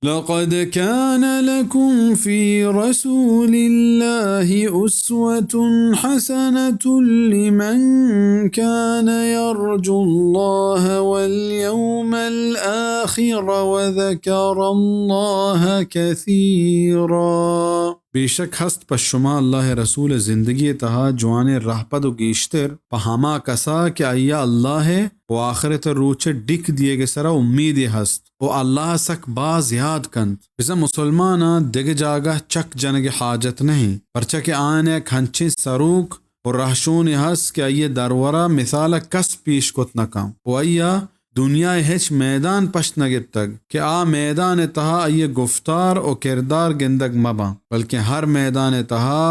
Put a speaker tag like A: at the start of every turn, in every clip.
A: लक़द कान लकुम फ़ी रसूलिल्लाहि उस्वतुन हसनतुन लिमन कान यर्जुल्लाह वल यौमल आखिर व ज़करल्लाह कसीरा। बेशक हस्त पशुमा अल्लाह रसूल ज़िंदगी तहा जवान रहपद गीश्तर पहामा कसा कि अय्या अल्लाह व आखिरत रूचे डिक दिए गे सरा उम्मीद हस्त ओ अल्लाह सक बाज याद कंत बिजा मुसलमाना दिग जागा चक जनगे हाजत नहीं परचा के आने खंचे सरूक और रहशून हस कि अय्ये दरवरा मिसाल कस पीश कुत नकाम ओ अय्या दुनिया हेच मैदान पश्त नगित तक कि आ मैदान तहा ये गुफ्तार और किरदार गिंदग मबा बल्कि हर मैदान तहा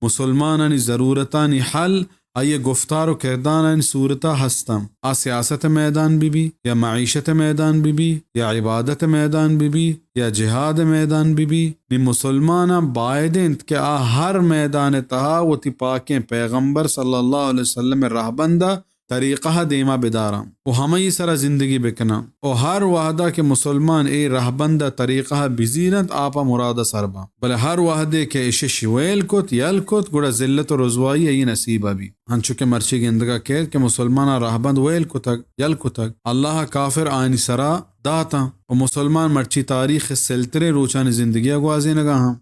A: मुसलमानी ज़रूरतानी हल आइए गुफ्तार और किरदार सूरता हस्तम आ सियासत मैदान भी या मईशत मैदान भी या इबादत मैदान भी या जिहाद मैदान भी नि मुसलमाना बायदिंत के आ हर मैदान तहा वो तिपाके पैगम्बर सल्लल्लाहु अलैहि वसल्लम रहबंदा तरीक़ा देमा बिदाराम वो हमें सरा ज़िंदगी बिकना और हर वाहदा के मुसलमान ए रहबंदा तरीक़ा बिजीनत आपा मुरादा सरबा बले हर वाहदे के इशे शिवेल कुत यल कुत गुड़ा ज़िल्लत और रुज़वाई ये नसीबा भी हंचुके मर्ची गिंदगा कैद के मुसलमान रहबंद वेल कुतक यल कुतक अल्लाह काफिर आनी सरा दाता और मुसलमान मर्ची तारीख़ सिलतरे रोचानी ज़िंदगी अगवाजी नगा हम